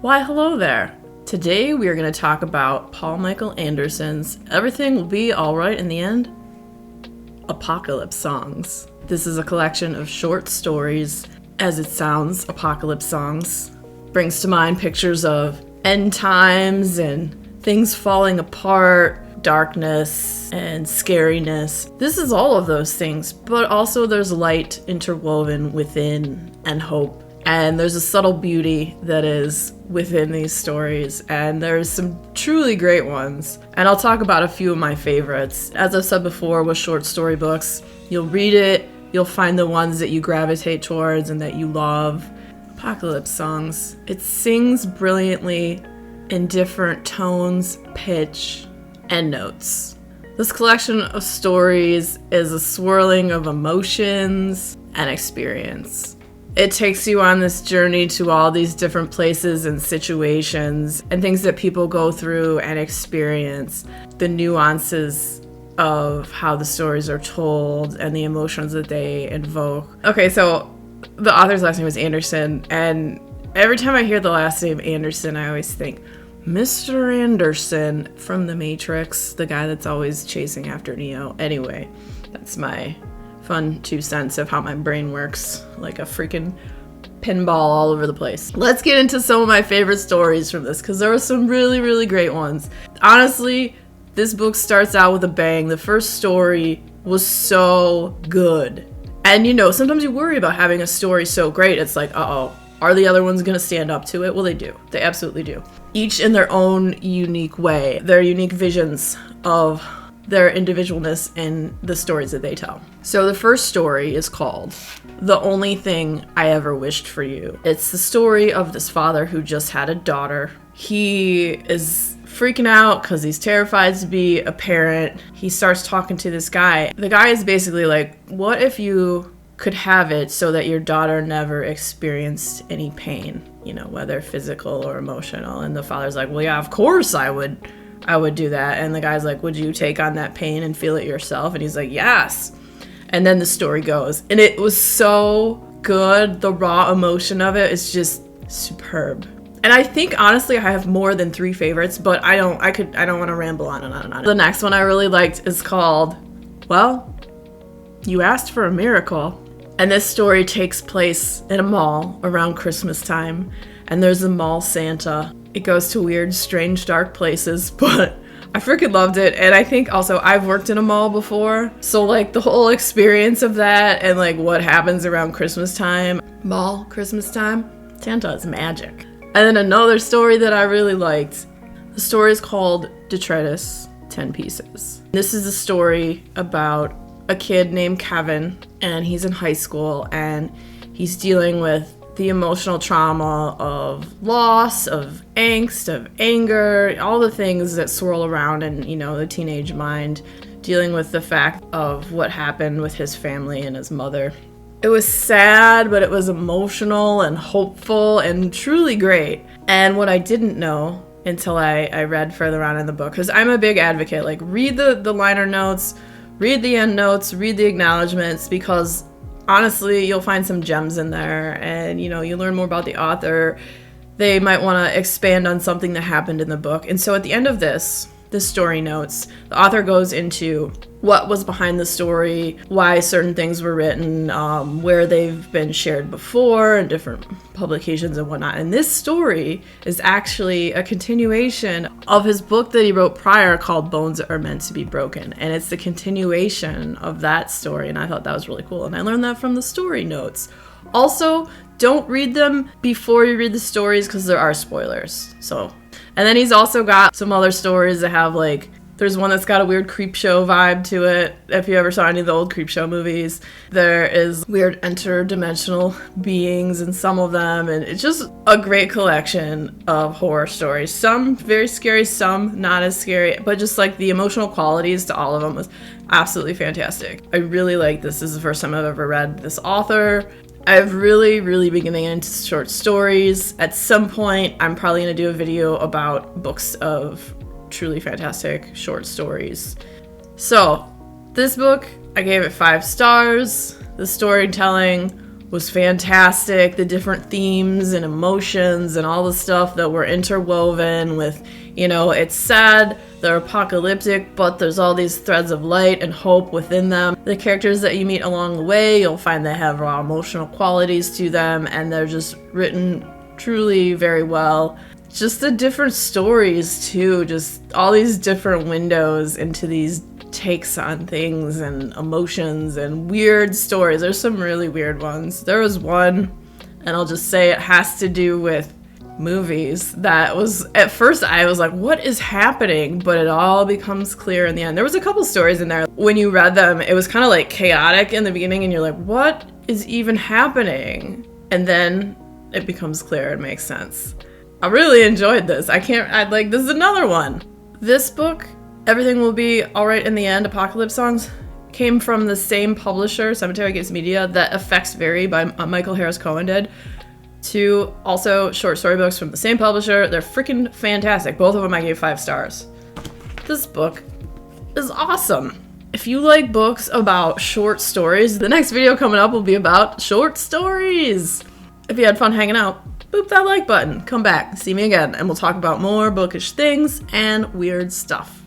Why, hello there. Today we are going to talk about Paul Michael Anderson's Everything Will Be Alright in the End Apocalypse Songs. This is a collection of short stories. As it sounds, apocalypse songs. Brings to mind pictures of end times and things falling apart, darkness and scariness. This is all of those things, but also there's light interwoven within and hope. And there's a subtle beauty that is within these stories, and there's some truly great ones. And I'll talk about a few of my favorites. As I've said before with short story books, you'll read it, you'll find the ones that you gravitate towards and that you love. Apocalypse Songs. It sings brilliantly in different tones, pitch, and notes. This collection of stories is a swirling of emotions and experience. It takes you on this journey to all these different places and situations and things that people go through and experience, the nuances of how the stories are told and the emotions that they invoke. Okay, so the author's last name is Anderson, and every time I hear the last name Anderson, I always think Mr. Anderson from The Matrix, the guy that's always chasing after Neo. Anyway, that's my fun 2 cents of how my brain works, like a freaking pinball all over the place. Let's get into some of my favorite stories from this, because there were some really, really great ones. Honestly, this book starts out with a bang. The first story was so good. And you know, sometimes you worry about having a story so great, it's like, uh-oh, are the other ones gonna stand up to it? Well, they do. They absolutely do. Each in their own unique way, their unique visions of their individualness in the stories that they tell. So the first story is called The Only Thing I Ever Wished for You. It's the story of this father who just had a daughter. He is freaking out because he's terrified to be a parent. He starts talking to this guy. The guy is basically like, what if you could have it so that your daughter never experienced any pain, you know, whether physical or emotional? And the father's like, well, yeah, of course I would do that. And the guy's like, would you take on that pain and feel it yourself? And he's like, yes. And then the story goes. And it was so good. The raw emotion of it is just superb. And I think, honestly, I have more than 3 favorites, but I don't want to ramble on and on and on. The next one I really liked is called, well, You Asked for a Miracle. And this story takes place in a mall around Christmas time. And there's a mall Santa. It goes to weird, strange, dark places, but I freaking loved it. And I think also I've worked in a mall before, so like the whole experience of that and like what happens around Christmas time, mall Christmas time, Santa is magic. And then another story that I really liked, the story is called Detritus 10 Pieces. This is a story about a kid named Kevin, and he's in high school, and he's dealing with the emotional trauma of loss, of angst, of anger, all the things that swirl around in, you know, the teenage mind, dealing with the fact of what happened with his family and his mother. It was sad, but it was emotional and hopeful and truly great. And what I didn't know until I read further on in the book, because I'm a big advocate, like read the liner notes, read the end notes, read the acknowledgments, because honestly, you'll find some gems in there, and you know, you learn more about the author. They might want to expand on something that happened in the book. And so at the end of this story notes, the author goes into what was behind the story, why certain things were written, where they've been shared before in different publications and whatnot. And this story is actually a continuation of his book that he wrote prior called Bones Are Meant to Be Broken. And it's the continuation of that story. And I thought that was really cool. And I learned that from the story notes. Also, don't read them before you read the stories because there are spoilers. And then he's also got some other stories that have like, there's one that's got a weird Creepshow vibe to it. If you ever saw any of the old Creepshow movies, there is weird interdimensional beings in some of them. And it's just a great collection of horror stories. Some very scary, some not as scary, but just like the emotional qualities to all of them was absolutely fantastic. I really like this. This is the first time I've ever read this author. I've really been getting into short stories. At some point, I'm probably going to do a video about books of truly fantastic short stories. So, this book, I gave it 5 stars. The storytelling was fantastic. The different themes and emotions and all the stuff that were interwoven with, you know, it's sad, they're apocalyptic, but there's all these threads of light and hope within them. The characters that you meet along the way, you'll find they have raw emotional qualities to them, and they're just written truly very well. Just the different stories too, just all these different windows into these takes on things and emotions and weird stories. There's some really weird ones. There was one, and I'll just say it has to do with movies, that was, at first I was like, what is happening? But it all becomes clear in the end. There was a couple stories in there, when you read them, it was kind of like chaotic in the beginning, and you're like, what is even happening? And then it becomes clear and makes sense. I really enjoyed this. This is another one. This book, Everything Will Be Alright in the End, Apocalypse Songs, came from the same publisher, Cemetery Gates Media, that Effects Vary by Michael Harris Cohen did. Two also short story books from the same publisher. They're freaking fantastic. Both of them I gave 5 stars. This book is awesome. If you like books about short stories, the next video coming up will be about short stories. If you had fun hanging out, boop that like button. Come back, see me again, and we'll talk about more bookish things and weird stuff.